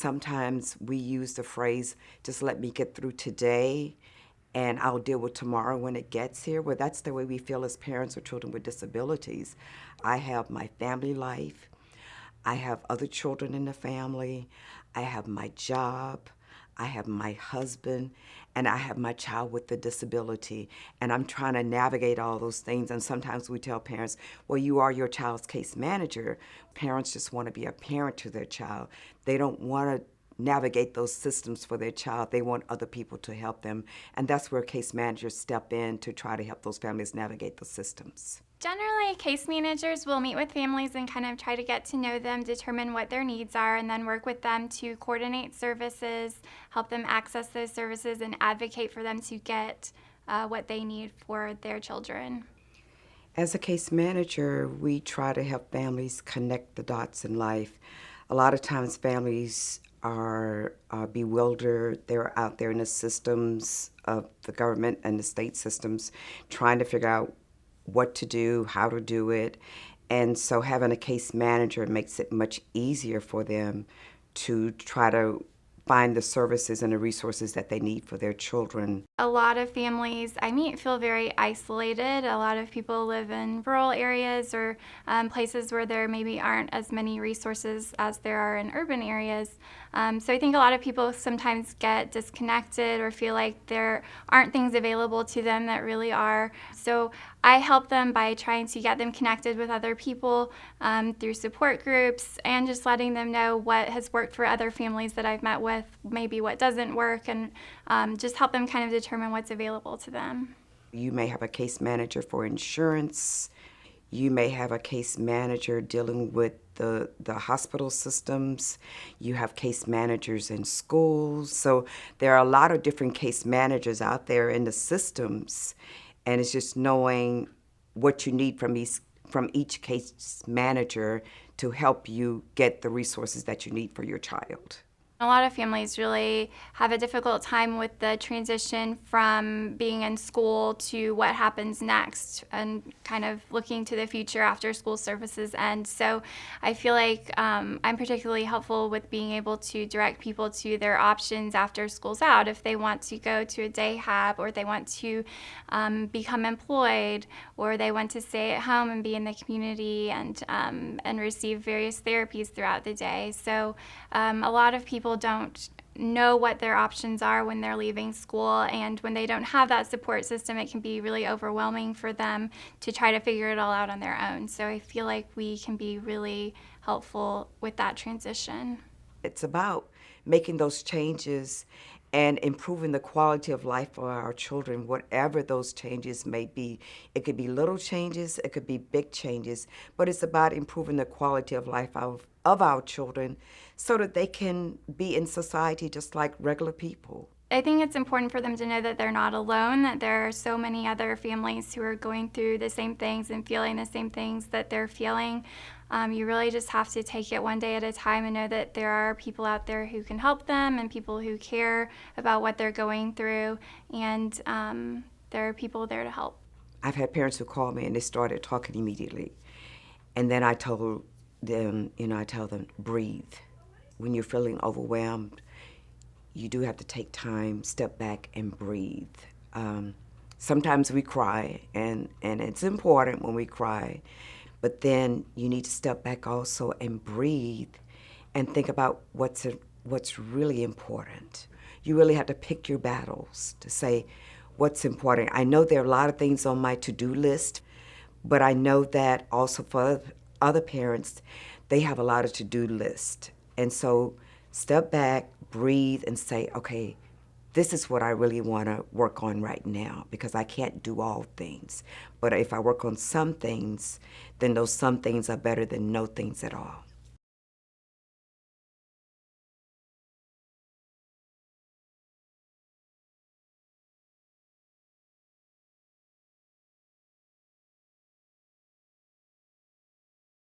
sometimes we use the phrase, just let me get through today and I'll deal with tomorrow when it gets here. Well, that's the way we feel as parents of children with disabilities. I have my family life. I have other children in the family. I have my job. I have my husband, and I have my child with the disability. And I'm trying to navigate all those things. And sometimes we tell parents, well, you are your child's case manager. Parents just want to be a parent to their child. They don't want to navigate those systems for their child. They want other people to help them. And that's where case managers step in to try to help those families navigate the systems. Generally, case managers will meet with families and kind of try to get to know them, determine what their needs are, and then work with them to coordinate services, help them access those services, and advocate for them to get what they need for their children. As a case manager, we try to help families connect the dots in life. A lot of times families are bewildered. They're out there in the systems of the government and the state systems trying to figure out what to do, how to do it. And so having a case manager makes it much easier for them to try to find the services and the resources that they need for their children. A lot of families I meet feel very isolated. A lot of people live in rural areas or places where there maybe aren't as many resources as there are in urban areas. So I think a lot of people sometimes get disconnected or feel like there aren't things available to them that really are. So I help them by trying to get them connected with other people through support groups and just letting them know what has worked for other families that I've met with, maybe what doesn't work, and just help them kind of determine what's available to them. You may have a case manager for insurance. You may have a case manager dealing with the hospital systems. You have case managers in schools. So there are a lot of different case managers out there in the systems, and it's just knowing what you need from each case manager to help you get the resources that you need for your child. A lot of families really have a difficult time with the transition from being in school to what happens next and kind of looking to the future after school services end. So I feel like I'm particularly helpful with being able to direct people to their options after school's out. If they want to go to a day hab, or they want to become employed, or they want to stay at home and be in the community and receive various therapies throughout the day. So a lot of people don't know what their options are when they're leaving school, and when they don't have that support system, it can be really overwhelming for them to try to figure it all out on their own. So I feel like we can be really helpful with that transition. It's about making those changes and improving the quality of life for our children, whatever those changes may be. It could be little changes, it could be big changes, but it's about improving the quality of life of our children so that they can be in society just like regular people. I think it's important for them to know that they're not alone, that there are so many other families who are going through the same things and feeling the same things that they're feeling. You really just have to take it one day at a time and know that there are people out there who can help them and people who care about what they're going through, and there are people there to help. I've had parents who call me and they started talking immediately. And then I told them, I tell them, breathe. When you're feeling overwhelmed, you do have to take time, step back, and breathe. Sometimes we cry, and it's important when we cry, but then you need to step back also and breathe and think about what's really important. You really have to pick your battles to say what's important. I know there are a lot of things on my to-do list, but I know that also for other parents, they have a lot of to-do lists. And so step back, breathe, and say, okay, this is what I really want to work on right now, because I can't do all things. But if I work on some things, then those some things are better than no things at all.